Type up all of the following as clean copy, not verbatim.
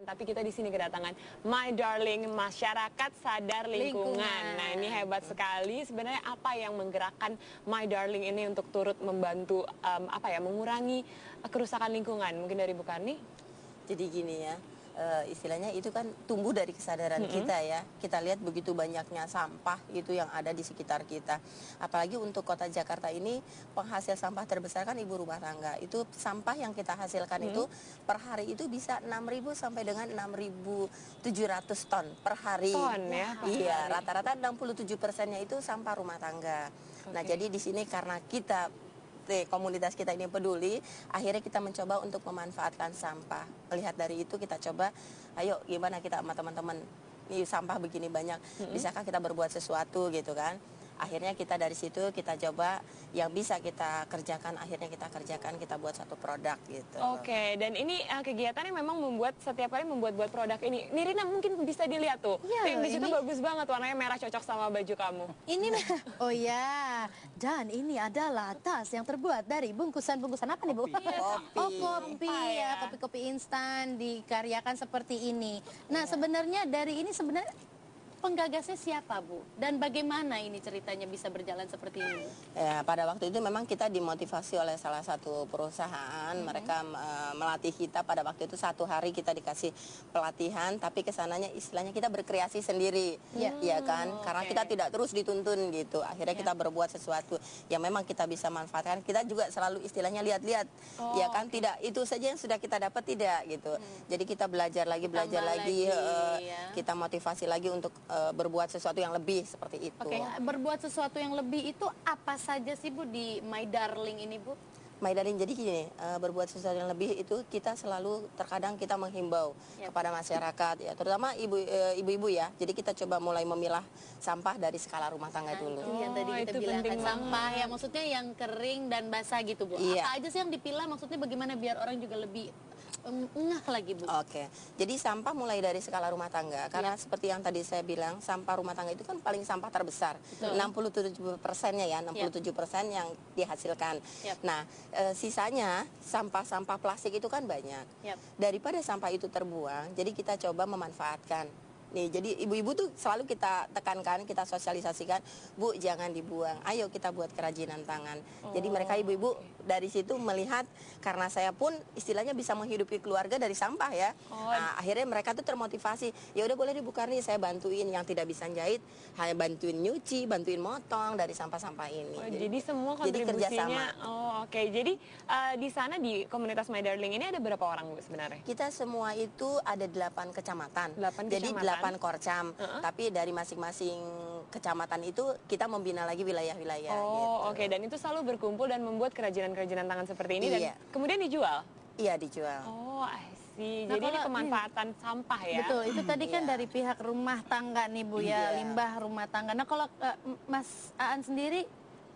Tapi kita di sini kedatangan My Darling Masyarakat Sadar Lingkungan. Nah, ini hebat sekali. Sebenarnya apa yang menggerakkan My Darling ini untuk turut membantu mengurangi kerusakan lingkungan? Mungkin dari Bu Karni? Jadi gini ya, istilahnya itu kan tumbuh dari kesadaran kita ya. Kita lihat begitu banyaknya sampah itu yang ada di sekitar kita. Apalagi untuk kota Jakarta ini, penghasil sampah terbesar kan ibu rumah tangga. Itu sampah yang kita hasilkan itu per hari itu bisa 6.000 sampai dengan 6.700 ton per hari. Ton ya? Iya, rata-rata 67%-nya itu sampah rumah tangga. Nah, jadi di sini karena kita komunitas kita ini peduli, akhirnya kita mencoba untuk memanfaatkan sampah. Melihat dari itu kita coba, ayo gimana kita sama teman-teman, ini sampah begini banyak, bisakah kita berbuat sesuatu gitu kan. Akhirnya kita dari situ kita coba yang bisa kita kerjakan, akhirnya kita kerjakan, kita buat satu produk gitu. Oke, dan ini kegiatannya memang membuat setiap kali membuat produk ini. Nirina mungkin bisa dilihat tuh, ya, yang di situ bagus banget, warnanya merah cocok sama baju kamu. Ini oh ya, dan ini adalah tas yang terbuat dari bungkusan-bungkusan apa nih Bu? Kopi. Oh kopi ya, kopi-kopi instan dikaryakan seperti ini. Nah sebenarnya dari ini sebenarnya penggagasnya siapa Bu? Dan bagaimana ini ceritanya bisa berjalan seperti ini? Ya, pada waktu itu memang kita dimotivasi oleh salah satu perusahaan. Mereka melatih kita pada waktu itu 1 hari kita dikasih pelatihan, tapi kesananya istilahnya kita berkreasi sendiri, ya kan? Karena kita tidak terus dituntun gitu. Akhirnya kita berbuat sesuatu yang memang kita bisa manfaatkan. Kita juga selalu istilahnya lihat-lihat, ya kan? Tidak itu saja yang sudah kita dapat, tidak gitu. Jadi kita belajar lagi, kita motivasi lagi untuk berbuat sesuatu yang lebih seperti itu. Oke, berbuat sesuatu yang lebih itu apa saja sih Bu di My Darling ini Bu? My Darling, jadi gini, berbuat sesuatu yang lebih itu kita selalu terkadang kita menghimbau kepada masyarakat ya, terutama ibu-ibu ya. Jadi kita coba mulai memilah sampah dari skala rumah tangga dulu. Itu yang tadi kita bilang kan, sampah ya, maksudnya yang kering dan basah gitu Bu. Apa aja sih yang dipilah, maksudnya bagaimana biar orang juga lebih ngeh lagi Bu? Oke, jadi sampah mulai dari skala rumah tangga. Karena seperti yang tadi saya bilang, sampah rumah tangga itu kan paling sampah terbesar. 67%-nya ya, 67% yang dihasilkan. Nah, sisanya sampah-sampah plastik itu kan banyak. Daripada sampah itu terbuang, jadi kita coba memanfaatkan. Nih, jadi ibu-ibu tuh selalu kita tekankan, kita sosialisasikan, Bu jangan dibuang, ayo kita buat kerajinan tangan. Jadi mereka ibu-ibu dari situ melihat, karena saya pun istilahnya bisa menghidupi keluarga dari sampah ya. Nah, akhirnya mereka tuh termotivasi, ya udah boleh Bu Karni, saya bantuin yang tidak bisa jahit, hanya bantuin nyuci, bantuin motong dari sampah-sampah ini. Jadi semua kontribusinya. Jadi di sana di komunitas My Darling ini ada berapa orang Bu sebenarnya? Kita semua itu ada 8 kecamatan. Jadi 8 korcam, tapi dari masing-masing kecamatan itu kita membina lagi wilayah-wilayah. Oke, dan itu selalu berkumpul dan membuat kerajinan-kerajinan tangan seperti ini dan kemudian dijual? Iya, dijual. I see. Jadi ini pemanfaatan sampah ya? Betul, itu tadi kan dari pihak rumah tangga nih Bu ya, limbah rumah tangga. Nah kalau Mas Aan sendiri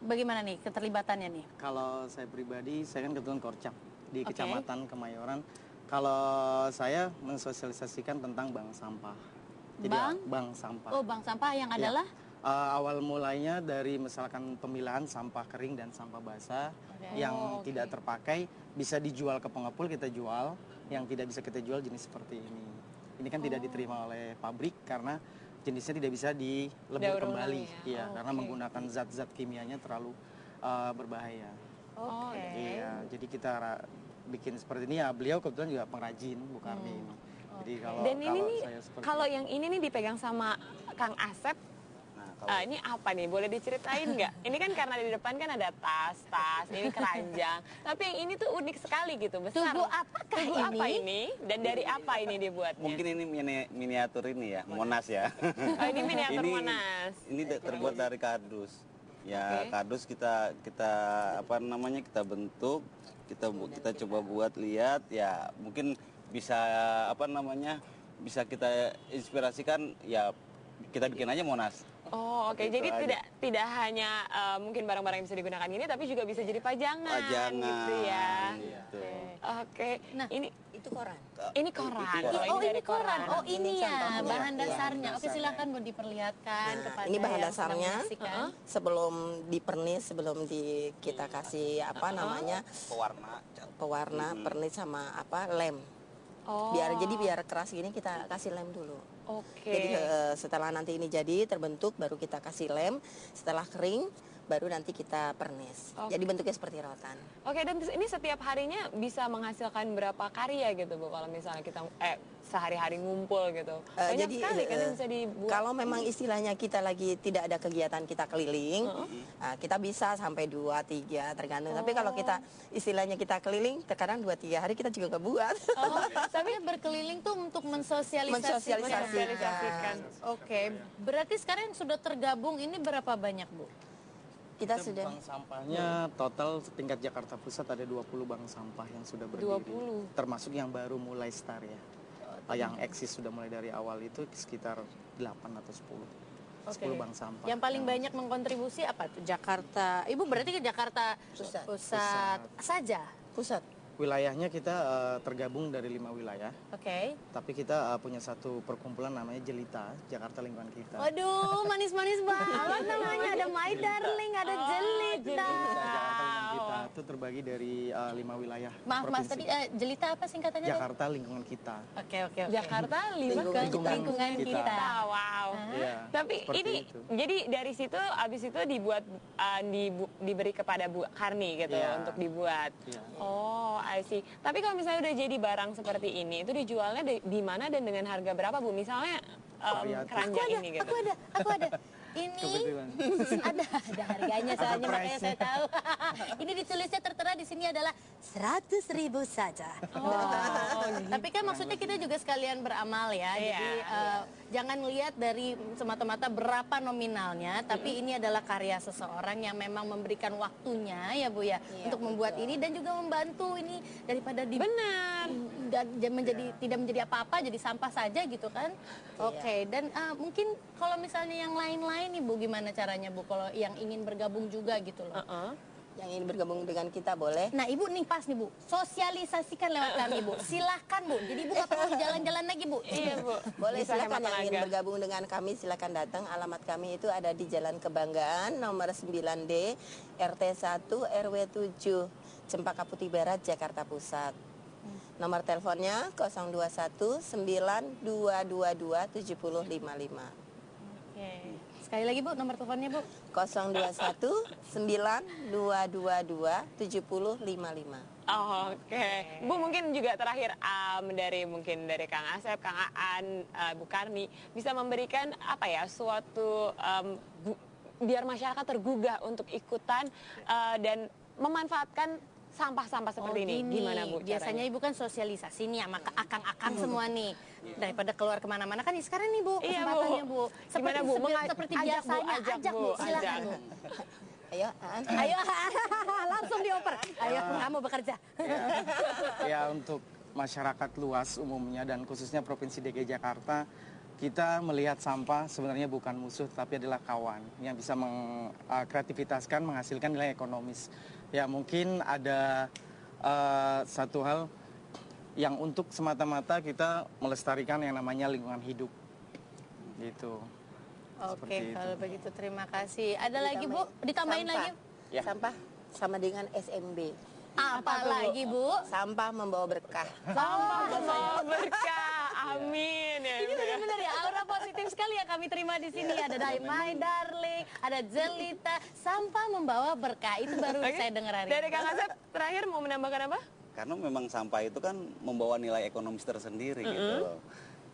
bagaimana nih keterlibatannya nih? Kalau saya pribadi, saya kan kebetulan korcam di Kecamatan Kemayoran. Kalau saya mensosialisasikan tentang bank sampah. Jadi bank sampah. Oh, bank sampah yang adalah? Awal mulainya dari misalkan pemilahan sampah kering dan sampah basah yang tidak terpakai bisa dijual ke pengepul, kita jual. Yang tidak bisa kita jual jenis seperti ini. Ini kan tidak diterima oleh pabrik karena jenisnya tidak bisa dilebur kembali, karena menggunakan zat-zat kimianya terlalu berbahaya. Iya, jadi kita bikin seperti ini ya. Beliau kebetulan juga pengrajin, Bu Karni ini. Jadi kalau yang ini nih dipegang sama Kang Asep, ini apa nih? Boleh diceritain nggak? Ini kan karena di depan kan ada tas, ini keranjang. Tapi yang ini tuh unik sekali gitu, besar. Tugu apakah ini? Apa ini? Dan dari apa ini dibuatnya? Mungkin ini miniatur ini ya, Monas ya. Ini miniatur Monas. Ini terbuat dari kardus. Ya, kardus kita bentuk, kita coba buat lihat ya, mungkin bisa bisa kita inspirasikan ya, kita bikin aja Monas. Jadi tidak hanya mungkin barang-barang yang bisa digunakan ini, tapi juga bisa jadi pajangan gitu ya. Nah, ini itu koran. Ini koran. Ini koran. Ini ya bahan dasarnya. Oke, silakan mau diperlihatkan kepada ini bahan dasarnya. Sebelum dipernis, sebelum kita kasih pewarna, pernis sama lem. Biar keras gini kita kasih lem dulu. Oke. Jadi setelah nanti ini jadi terbentuk baru kita kasih lem. Setelah kering baru nanti kita pernis. Jadi bentuknya seperti rotan. Oke, dan ini setiap harinya bisa menghasilkan berapa karya gitu Bu kalau misalnya kita sehari-hari ngumpul gitu. Banyak Jadi sekali kan yang bisa dibuat. kalau memang istilahnya kita lagi tidak ada kegiatan kita keliling, kita bisa sampai 2-3 tergantung. Tapi kalau kita istilahnya kita keliling, terkadang 2-3 hari kita juga nggak buat. Tapi berkeliling tuh untuk mensosialisasikan. Mensosialisasikan. Oke, berarti sekarang yang sudah tergabung ini berapa banyak Bu? Kita sudah bank sampahnya total tingkat Jakarta Pusat ada 20 bank sampah yang sudah berdiri. 20. Termasuk yang baru mulai start ya. Yang eksis sudah mulai dari awal itu sekitar 8 atau 10. 10 bank sampah. Yang paling banyak mengkontribusi apa tuh? Jakarta. Ibu berarti ke Jakarta Pusat saja. pusat. Wilayahnya kita tergabung dari 5 wilayah. Oke. Tapi kita punya satu perkumpulan namanya Jelita, Jakarta Lingkungan Kita. Waduh, manis-manis banget namanya. Ada My Darling, ada Jelita. Jakarta Lingkungan Kita itu terbagi dari 5 wilayah. Maaf Mas, provinsi. tadi Jelita apa singkatannya? Jakarta Lingkungan Kita. Oke. Jakarta Lingkungan kita. Wow. Iya, Tapi seperti ini itu. jadi dari situ abis itu dibuat diberi kepada Bu Karni gitu Iya. untuk dibuat. Iya. Oh, I see. Tapi kalau misalnya udah jadi barang seperti ini, itu dijualnya di mana dan dengan harga berapa Bu? Misalnya Variatif. keranjang ini gitu. Aku ada. Ini Kebetulan. ada harganya soalnya makanya saya tahu. Ini ditulisnya tertera di sini adalah 100.000 saja. Tapi kan maksudnya kita juga sekalian beramal ya. Iya, Jadi jangan lihat dari semata-mata berapa nominalnya, tapi ini adalah karya seseorang yang memang memberikan waktunya ya Bu ya untuk membuat ini dan juga membantu ini daripada Benar. tidak menjadi apa-apa jadi sampah saja gitu kan. Oke, dan mungkin kalau misalnya yang lain-lain nih Bu, gimana caranya Bu kalau yang ingin bergabung juga gitu loh. Yang ingin bergabung dengan kita boleh. Nah Ibu nih pas nih Bu, sosialisasikan lewat kami Bu. Silahkan Bu, jadi Ibu gak perlu jalan-jalan lagi Bu. Iya Bu. Boleh, Bisa silakan hemat yang ingin tenaga. bergabung dengan kami silakan datang. Alamat kami itu ada di Jalan Kebanggaan nomor 9D RT 1 RW 7 Cempaka Putih Barat Jakarta Pusat. Nomor teleponnya 021 9222 7055. Oke. Sekali lagi Bu, nomor teleponnya Bu. 021 9222 7055. Oke. Bu mungkin juga terakhir dari Kang Asep, Kang Aan, Bu Karni bisa memberikan apa ya suatu biar masyarakat tergugah untuk ikutan dan memanfaatkan sampah-sampah seperti ini. Gimana Bu? Biasanya Ibu kan sosialisasi nih sama akang-akang semua nih. Daripada keluar kemana-mana kan sekarang nih Bu Iya, kesempatannya Bu. Bu. Gimana, Bu? Seperti Ajak, Bu, biasanya ajak, Bu, silakan ajak. Bu. Ayo, Aan. Ayo langsung dioper. Ayo kamu bekerja. Ya untuk masyarakat luas umumnya dan khususnya Provinsi DKI Jakarta, kita melihat sampah sebenarnya bukan musuh tapi adalah kawan yang bisa mengkreativitaskan, menghasilkan nilai ekonomis. Ya mungkin ada satu hal yang untuk semata-mata kita melestarikan yang namanya lingkungan hidup gitu. Oke, kalau begitu terima kasih. Ada lagi Bu? Ditambahin Sampah. lagi? Ya. Sampah sama dengan SMB. Apa lagi Bu? Sampah membawa berkah. Sampah membawa berkah. Amin ya. Ini benar-benar ya aura positif sekali yang kami terima di sini. Ada My Darling, ada Jelita, sampah membawa berkah. Itu baru Oke. saya dengar hari Dari ini. Kang Asep terakhir mau menambahkan apa? Karena memang sampah itu kan membawa nilai ekonomis tersendiri gitu loh.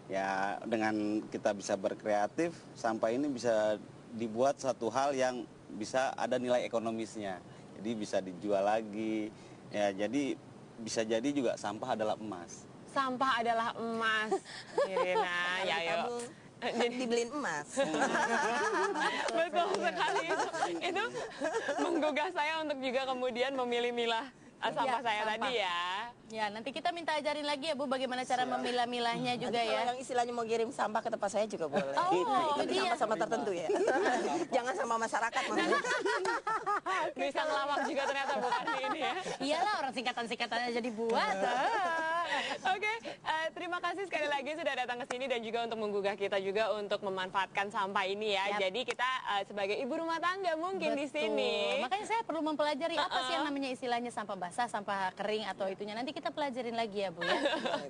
Ya dengan kita bisa berkreatif, sampah ini bisa dibuat satu hal yang bisa ada nilai ekonomisnya. Jadi bisa dijual lagi. Ya jadi bisa jadi juga sampah adalah emas. Sampah adalah emas. Irina, ya yuk. Jadi dibeliin emas. Betul sekali itu menggugah saya untuk juga kemudian memilih-milah sampah saya sampah. tadi ya. Ya, nanti kita minta ajarin lagi ya Bu bagaimana cara memilah-milahnya juga Nanti kalau ya. yang istilahnya mau kirim sampah ke tempat saya juga boleh. Oh, Tapi iya. sama tertentu ya. Jangan sama masyarakat. Bisa ngelawak juga ternyata bukan ini ya. Iyalah orang singkatan-singkatannya jadi buat. Oke, terima kasih sekali lagi sudah datang ke sini dan juga untuk menggugah kita juga untuk memanfaatkan sampah ini ya. Jadi kita sebagai ibu rumah tangga mungkin di sini. Makanya saya perlu mempelajari apa sih yang namanya istilahnya sampah basah, sampah kering atau itunya. Nanti kita pelajarin lagi ya Bu ya.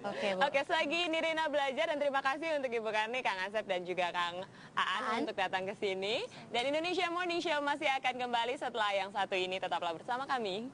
Oke Bu. Oke, selagi Nirina belajar dan terima kasih untuk Ibu Karni, Kang Asep dan juga Kang Aan untuk datang ke sini. Dan Indonesia Morning Show masih akan kembali setelah yang satu ini. Tetaplah bersama kami.